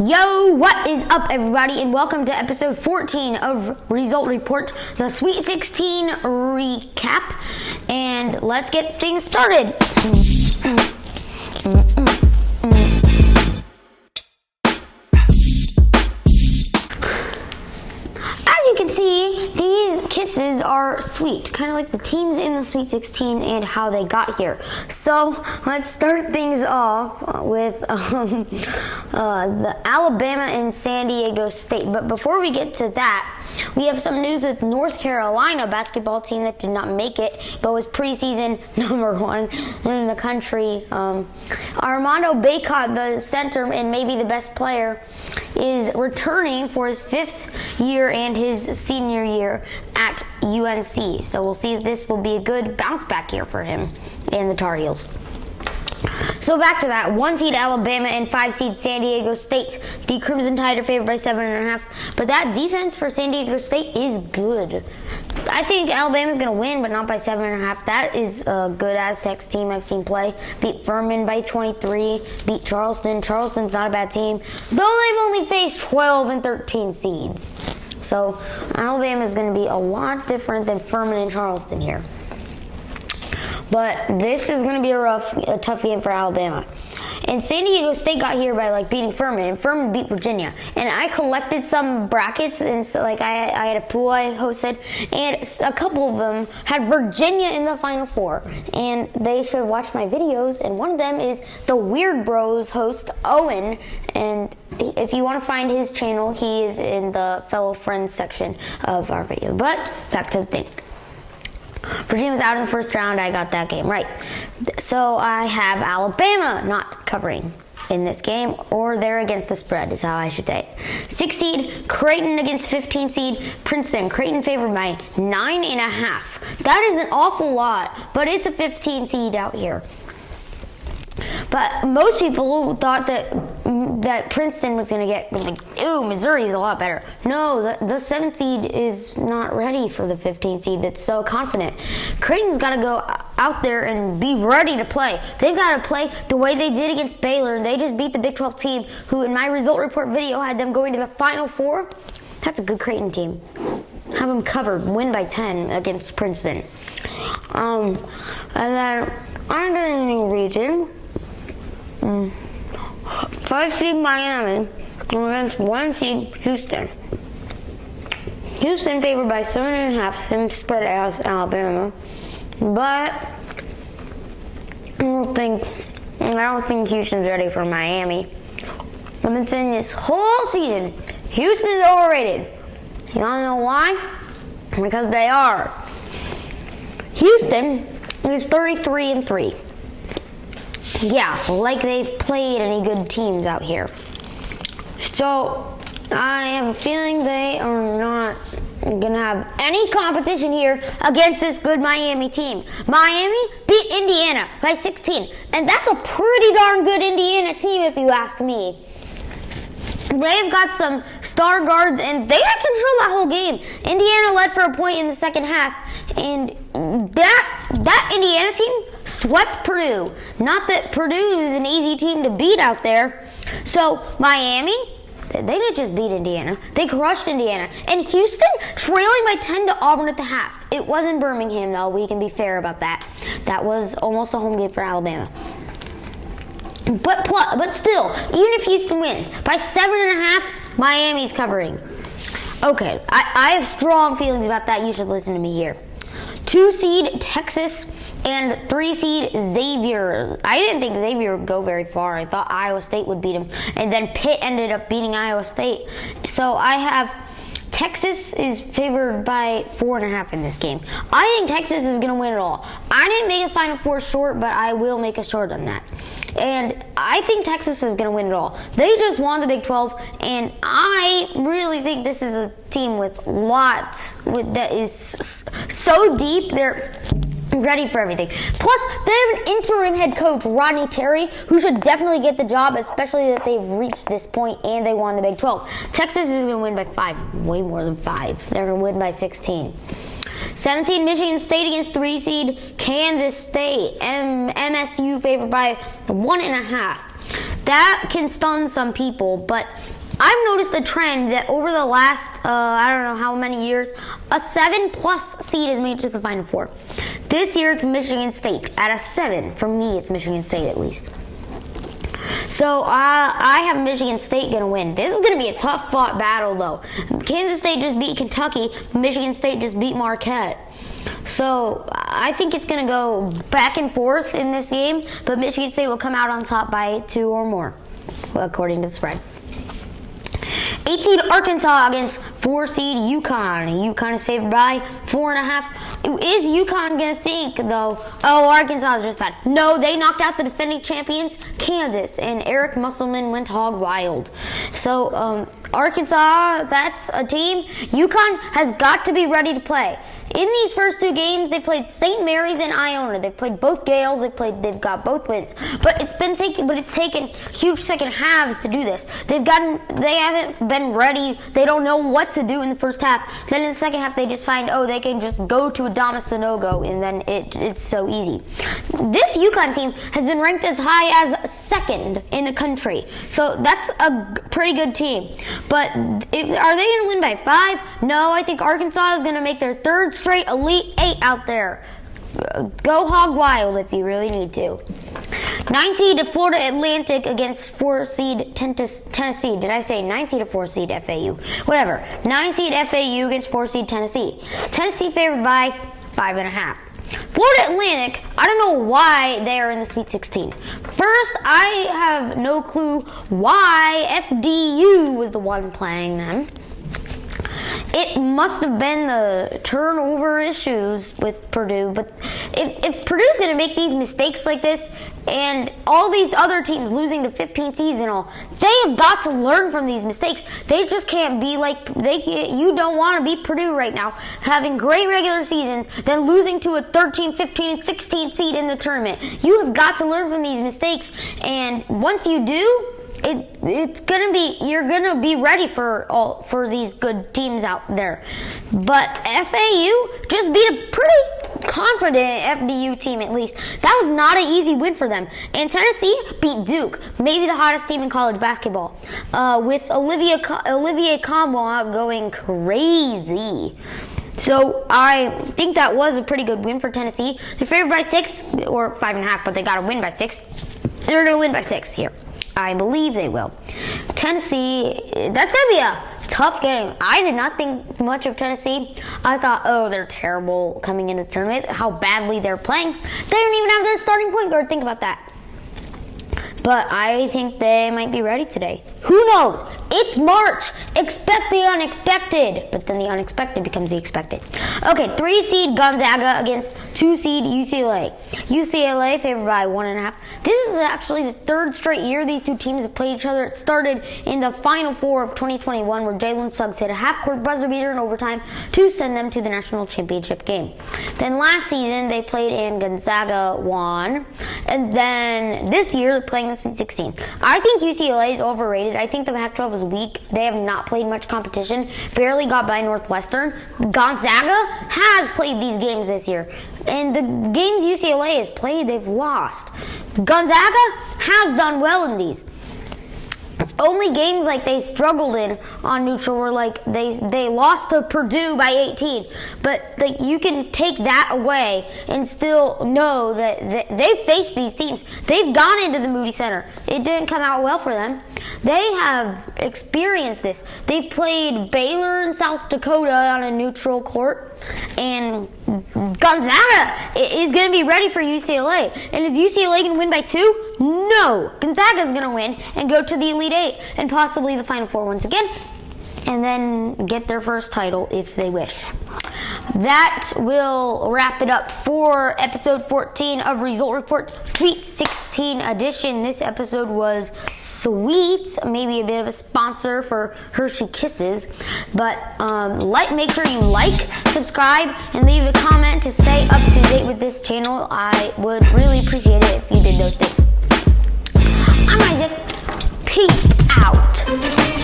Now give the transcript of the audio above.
Yo, what is up, everybody, and welcome to episode 14 of Result Report, the Sweet 16 recap, and let's get things started. As you can see, these kisses are sweet, kind of like the teams in the Sweet 16 and how they got here. So let's start things off with the Alabama and San Diego State. But before we get to that, we have some news with North Carolina basketball team that did not make it, but was preseason number 1 in the country. Armando Bacot, the center and maybe the best player, is returning for his 5th year and his senior year at UNC. So we'll see if this will be a good bounce back year for him and the Tar Heels. So back to that, 1 seed Alabama and 5 seed San Diego State. The Crimson Tide are favored by 7.5, but that defense for San Diego State is good. I think Alabama's going to win, but not by 7.5. That is a good Aztecs team I've seen play. Beat Furman by 23, beat Charleston. Charleston's not a bad team, though they've only faced 12 and 13 seeds. So Alabama's going to be a lot different than Furman and Charleston here. But this is going to be a tough game for Alabama. And San Diego State got here by beating Furman, and Furman beat Virginia. And I collected some brackets, and so I had a pool I hosted, and a couple of them had Virginia in the Final Four. And they should watch my videos, and one of them is the Weird Bros host, Owen. And if you want to find his channel, he is in the fellow friends section of our video. But back to the thing. Virginia was out in the first round. I got that game right. So I have Alabama not covering in this game, or they're against the spread is how I should say it. 6 seed Creighton against 15 seed Princeton. Creighton favored by 9.5. That is an awful lot, but it's a 15 seed out here. But most people thought that Princeton was going to get, ooh, Missouri's a lot better. No, the 7th seed is not ready for the 15th seed that's so confident. Creighton's got to go out there and be ready to play. They've got to play the way they did against Baylor, and they just beat the Big 12 team, who in my result report video had them going to the Final Four. That's a good Creighton team. Have them covered, win by 10 against Princeton. And then I'm going to region. 5 seed Miami against 1 seed Houston. Houston favored by 7.5, same spread as Alabama, but I don't think Houston's ready for Miami. I've been saying this whole season, Houston's overrated. You wanna know why? Because they are. Houston is 33-3. Yeah, like they've played any good teams out here. So I have a feeling they are not going to have any competition here against this good Miami team. Miami beat Indiana by 16, and that's a pretty darn good Indiana team if you ask me. They've got some star guards, and they didn't control that whole game. Indiana led for a point in the second half, and that Indiana team swept Purdue. Not that Purdue is an easy team to beat out there. So Miami, they didn't just beat Indiana. They crushed Indiana. And Houston trailing by 10 to Auburn at the half. It wasn't Birmingham, though. We can be fair about that. That was almost a home game for Alabama. But still, even if Houston wins by 7.5, Miami's covering. Okay, I have strong feelings about that. You should listen to me here. 2 seed Texas and 3 seed Xavier. I didn't think Xavier would go very far. I thought Iowa State would beat him, and then Pitt ended up beating Iowa State. So I have Texas is favored by 4.5 in this game. I think Texas is going to win it all. I didn't make a Final Four short, but I will make a short on that. And I think Texas is going to win it all. They just won the Big 12, and I really think this is a team with lots that is so deep. They're ready for everything. Plus, they have an interim head coach, Rodney Terry, who should definitely get the job, especially that they've reached this point and they won the Big 12. Texas is going to win by 5, way more than 5. They're going to win by 16. 7 seed Michigan State against 3 seed Kansas State. MSU favored by 1.5. that can stun some people, but I've noticed a trend that over the last, I don't know how many years, a 7+ seed has made it to the Final Four. This year it's Michigan State. At a 7, for me, it's Michigan State at least. So I have Michigan State going to win. This is going to be a tough fought battle, though. Kansas State just beat Kentucky. Michigan State just beat Marquette. So I think it's going to go back and forth in this game, but Michigan State will come out on top by 2 or more, according to the spread. 8-seed Arkansas against 4-seed UConn. UConn is favored by 4.5. Is UConn going to think, though, oh, Arkansas is just bad? No, they knocked out the defending champions, Kansas, and Eric Musselman went hog wild. So, Arkansas, that's a team. UConn has got to be ready to play. In these first 2 games, they played St. Mary's and Iona. They've played both Gales. They've got both wins. But it's taken huge second halves to do this. They haven't been ready. They don't know what to do in the first half. Then in the second half, they just find, oh, they can just go to Adama Sanogo, and then it's so easy. This UConn team has been ranked as high as 2nd in the country. So that's a pretty good team. But are they going to win by 5? No, I think Arkansas is going to make their 3rd straight Elite 8 out there. Go hog wild if you really need to. 9-seed Florida Atlantic against 4-seed Tennessee. Did I say 9-seed or 4-seed FAU? Whatever. 9-seed FAU against 4-seed Tennessee. Tennessee favored by 5.5. Florida Atlantic, I don't know why they are in the Sweet 16. First, I have no clue why FDU was the one playing them. It must have been the turnover issues with Purdue, but if Purdue's going to make these mistakes like this, and all these other teams losing to 15 seeds and all, they have got to learn from these mistakes. They just can't be like, you don't want to beat Purdue right now, having great regular seasons, then losing to a 13, 15, and 16 seed in the tournament. You have got to learn from these mistakes, and once you do, you're gonna be ready for these good teams out there. But FAU just beat a pretty confident FDU team, at least. That was not an easy win for them. And Tennessee beat Duke, maybe the hottest team in college basketball, with Olivier Kamwa going crazy. So I think that was a pretty good win for Tennessee. They're favored by 6 or 5.5, but they got to win by 6. They're going to win by 6 here. I believe they will. Tennessee, that's going to be a tough game. I did not think much of Tennessee. I thought, oh, they're terrible coming into the tournament, how badly they're playing. They don't even have their starting point guard. Think about that. But I think they might be ready today. Who knows? It's March. Expect the unexpected. But then the unexpected becomes the expected. Okay, 3-seed Gonzaga against 2-seed UCLA. UCLA favored by 1.5. This is actually the 3rd straight year these two teams have played each other. It started in the Final Four of 2021 where Jalen Suggs hit a half-court buzzer beater in overtime to send them to the national championship game. Then last season they played and Gonzaga won. And then this year they're playing in the Sweet 16. I think UCLA is overrated. I think the Pac-12 is weak. They have not played much competition. Barely got by Northwestern. Gonzaga has played these games this year. And the games UCLA has played, they've lost. Gonzaga has done well in these. Only games like they struggled in on neutral were like they lost to Purdue by 18. But like you can take that away and still know that they've faced these teams. They've gone into the Moody Center. It didn't come out well for them. They have experienced this. They've played Baylor and South Dakota on a neutral court. And Gonzaga is going to be ready for UCLA. And is UCLA going to win by 2? No. Gonzaga is going to win and go to the Elite 8 and possibly the Final Four once again. And then get their first title if they wish. That will wrap it up for episode 14 of Result Report Sweet 16 edition. This episode was sweet, maybe a bit of a sponsor for Hershey Kisses. But make sure you like, subscribe, and leave a comment to stay up to date with this channel. I would really appreciate it if you did those things. I'm Isaac. Peace out.